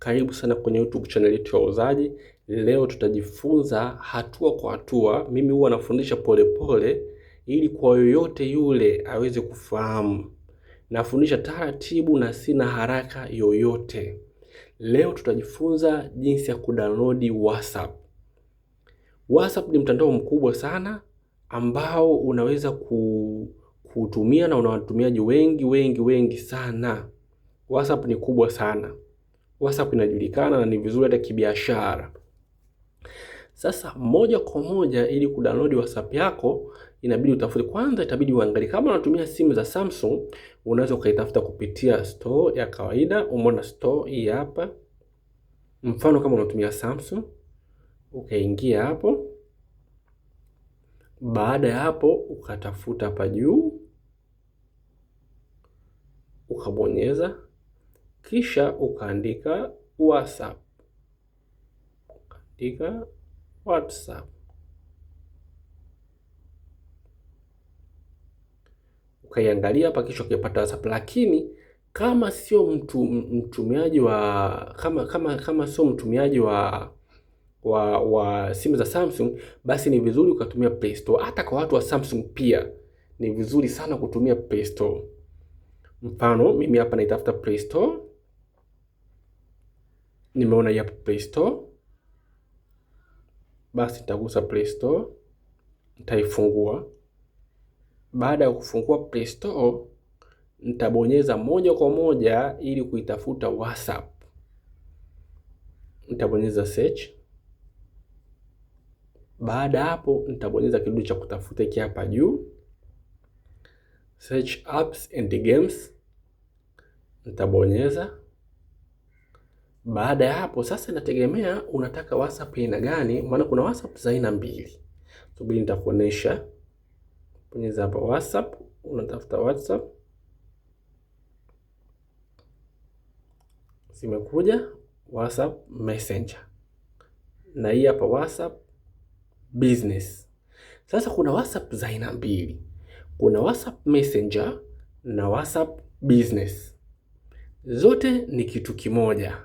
Karibu sana kwenye YouTube channel yetu ya Wauzaji. Leo tutajifunza hatua kwa hatua. Mimi huwa nafundisha polepole ili kwa yoyote yule aweze kufahamu. Nafundisha taratibu na sina haraka yoyote. Leo tutajifunza jinsi ya kudownload WhatsApp. WhatsApp ni mtandao mkubwa sana ambao unaweza kutumia na una watumiaji wengi sana. WhatsApp ni kubwa sana. WhatsApp inajulikana na ni vizuri hata kibiashara. Sasa moja kwa moja ili kudownload WhatsApp yako inabidi utafute kwanza, itabidi uangalie kama unatumia simu za Samsung, unaweza ukaitafuta kupitia store ya kawaida. Umeona store hii hapa. Mfano kama unatumia Samsung, ukaingia hapo. Baada ya hapo ukatafuta hapa juu, ukabonyeza, kisha ukaandika WhatsApp. Ukaandika WhatsApp. Ukaiangalia hapa kisha ukipata WhatsApp, lakini kama sio mtumiaji wa kama sio mtumiaji wa simu za Samsung, basi ni vizuri ukatumia Play Store. Hata kwa watu wa Samsung pia ni vizuri sana kutumia Play Store. Mfano mimi hapa naitafuta Play Store. Nimeona hii hapa Play Store. Basi nitagusa Play Store, nitaifungua. Baada ya kufungua Play Store, nitabonyeza moja kwa moja ili kuitafuta WhatsApp. Nitabonyeza search. Baada hapo nitabonyeza kidude cha kutafuta hiki hapa juu, search apps and games. Nitabonyeza. Baada ya hapo sasa inategemea unataka WhatsApp aina gani, maana kuna WhatsApp za aina mbili. Subiri nitakuonesha. Bonyeza hapa WhatsApp, unatafuta WhatsApp. Zimekuja WhatsApp Messenger. Na hii hapa WhatsApp Business. Sasa kuna WhatsApp za aina mbili. Kuna WhatsApp Messenger na WhatsApp Business. Zote ni kitu kimoja.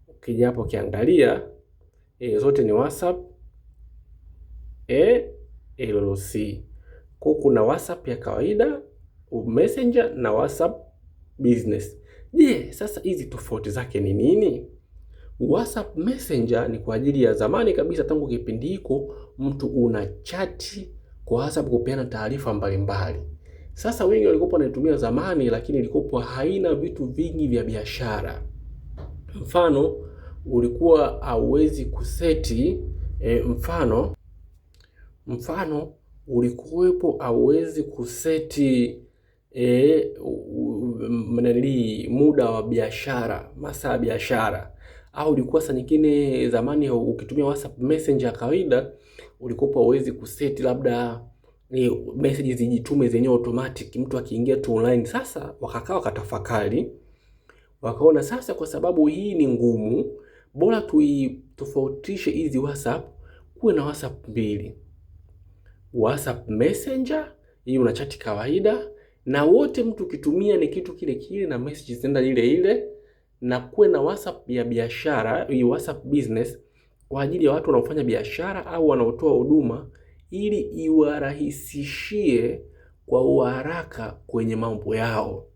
Ukija hapo ukiangalia, zote ni WhatsApp LLC. Kwa kuna WhatsApp ya kawaida, Messenger na WhatsApp Business. Je, sasa hizi tofauti zake ni nini? WhatsApp Messenger ni kwa ajili ya zamani kabisa, tangu kipindi hiko mtu una chati kwa WhatsApp kupeana taarifa mbalimbali. Sasa wengi walikuwa wanaitumia zamani, lakini ilikuwa haina vitu vingi vya biashara. Mfano ulikuwa hauwezi kuseti mfano ulikuwepo hauwezi kuseti muda wa biashara, masaa ya biashara. Au ulikuwa saa nyingine zamani ukitumia WhatsApp Messenger kawaida ulikuwa hauwezi kuseti labda message zijitume zenyewe automatic, mtu akiingia tu online. Sasa wakakaa wakatafakari, wakaona sasa kwa sababu hii ni ngumu, bora tuitofautishe hizi WhatsApp kuwe na WhatsApp mbili. WhatsApp Messenger, hii una chat kawaida na wote mtu kitumia ni kitu kile kile na message zinaenda ile ile, na kuwe na WhatsApp ya biashara, hii WhatsApp Business kwa ajili ya watu wanaofanya biashara au wanaotoa huduma, ili iwarahisishie kwa haraka kwenye mambo yao.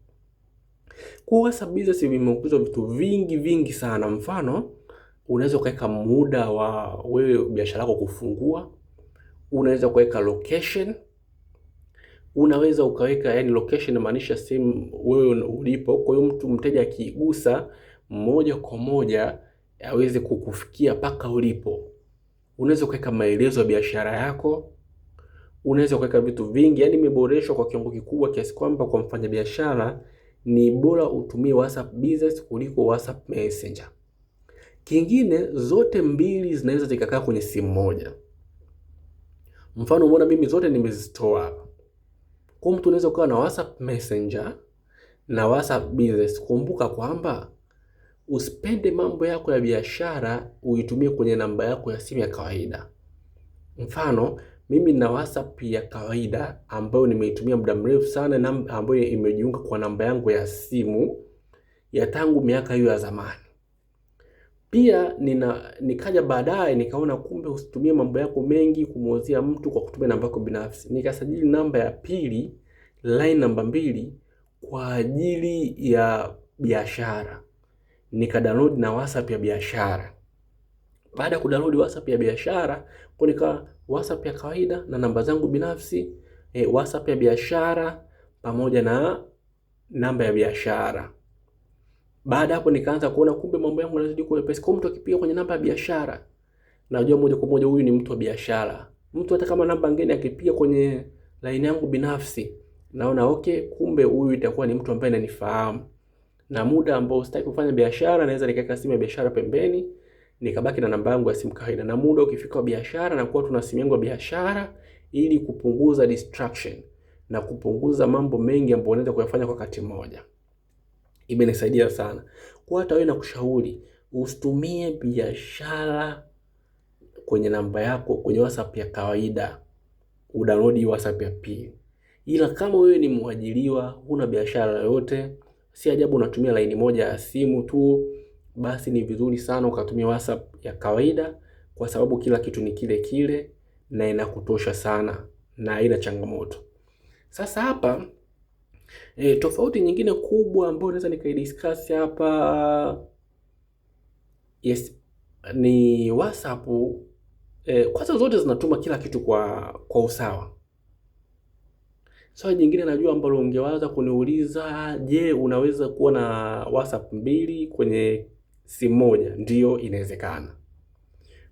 Kwa WhatsApp Business vimeongezwa vitu vingi sana. Mfano unaweza kuweka muda wa wewe biashara yako kufungua, unaweza kuweka location, unaweza ukaweka, yani location inamaanisha sehemu wewe ulipo, kwa hiyo mtu mteja akigusa moja kwa moja aweze kukufikia paka ulipo. Unaweza kuweka maelezo ya biashara yako, unaweza kuweka vitu vingi, yani imeboreshwa kwa kiwango kikubwa kiasi kwamba kwa mfanyabiashara ni bora utumie WhatsApp Business kuliko WhatsApp Messenger. Kingine, zote mbili zinaweza zikakaa kwenye simu moja. Mfano umeona mimi zote nimezitoa hapa. Kwa mtu unaweza kuwa na WhatsApp Messenger na WhatsApp Business. Kumbuka kwamba usipende mambo yako ya biashara uitumie kwenye namba yako ya simu ya kawaida. Mfano mimi na WhatsApp ya kawaida ambayo nimeitumia muda mrefu sana, ambayo imejiunga kwa namba yangu ya simu ya tangu miaka hiyo ya zamani. Pia nikaja baadaye nikaona kumbe usitumie mambo yako mengi kumuuzia mtu kwa kutumia namba yako binafsi. Nikasajili namba ya pili, line namba 2 kwa ajili ya biashara. Nikadownload na WhatsApp ya biashara. Baada ya kudownload WhatsApp ya biashara, kwa WhatsApp ya kawaida na namba zangu binafsi, WhatsApp ya biashara pamoja na namba ya biashara. Baada hapo nikaanza kuona kumbe mambo yangu yanazidi kuwa mepesi. Kwa mtu akipiga kwenye namba ya biashara, najua moja kwa moja huyu ni mtu wa biashara. Mtu hata kama namba ngeni akipiga kwenye line yangu binafsi, naona okay, kumbe huyu itakuwa ni mtu ambaye ananifahamu. Na muda ambao sitaki kufanya biashara, naweza nikaweka simu ya biashara pembeni, nikabaki na namba yangu ya simu kawaida. Na muda ukifika wa biashara, na kuwa tuna simu yangu ya biashara ili kupunguza distraction na kupunguza mambo mengi ambayo unaweza kuyafanya kwa wakati mmoja. Imenisaidia sana. Kwa hata wewe nakushauri usitumie biashara kwenye namba yako kwenye WhatsApp ya kawaida. Udownload WhatsApp ya pili. Ila kama wewe ni mwajiriwa, huna biashara yoyote, si ajabu unatumia line moja ya simu tu, basi ni vizuri sana ukatumia WhatsApp ya kawaida, kwa sababu kila kitu ni kile kile na inakutosha sana na haina changamoto. Sasa hapa tofauti nyingine kubwa ambayo naweza nikaidiscuss hapa, yes, ni WhatsApp. Kwanza zote zinatuma kila kitu kwa usawa. Swali jingine najua ambalo ungewaza kuniuliza, je, unaweza kuwa na WhatsApp 2 kwenye simu moja? Ndio, inawezekana.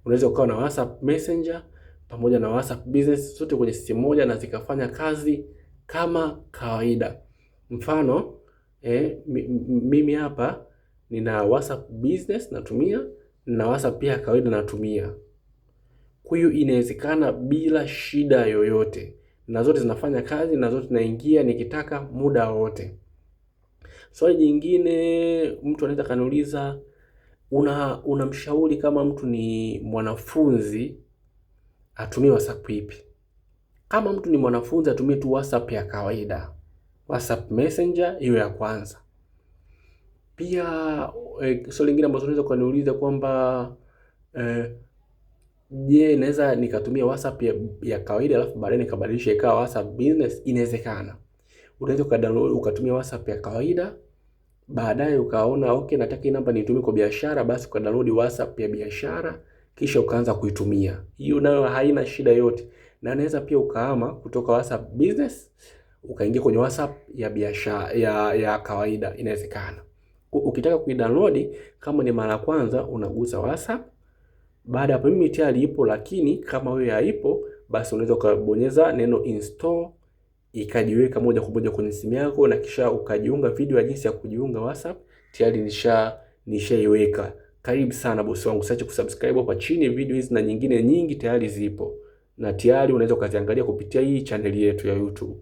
Unaweza ukawa na WhatsApp Messenger pamoja na WhatsApp Business zote kwenye simu moja na zikafanya kazi kama kawaida. Mfano, mimi hapa nina WhatsApp Business natumia na WhatsApp pia kawaida natumia. Kwa hiyo inawezekana bila shida yoyote, na zote zinafanya kazi na zote naingia nikitaka muda wote. Swali jingine mtu anaweza kaniuliza, unamshauri kama mtu ni mwanafunzi atumie WhatsApp ipi? Kama mtu ni mwanafunzi atumie tu WhatsApp ya kawaida, WhatsApp Messenger hiyo ya kwanza. Pia swali lingine ambalo unaweza kuniuliza kwamba je, naweza nikatumia WhatsApp ya kawaida alafu baadaye nikabadilisha ikawa WhatsApp Business? Inawezekana. Unaweza ukadownload ukatumia WhatsApp ya kawaida, baadaye ukaona okay, nataka hii namba nitumie kwa biashara, basi ukadownload WhatsApp ya biashara kisha ukaanza kuitumia. Hiyo nayo haina shida yote. Na unaweza pia ukahama kutoka WhatsApp Business ukaingia kwenye WhatsApp ya biashara ya kawaida, inawezekana. Ukitaka kuidownload kama ni mara kwanza unagusa WhatsApp. Baada hapo mimi tayari ipo, lakini kama wewe haipo basi unaweza ukabonyeza neno install ikajiweka moja kwa moja kwenye simu yako, na kisha ukajiunga. Video ya jinsi ya kujiunga WhatsApp tayari nishaiweka. Karibu sana bosi wangu, usiache kusubscribe hapa chini. Video hizi na nyingine nyingi tayari zipo na tayari unaweza ukaziangalia kupitia hii channel yetu ya YouTube.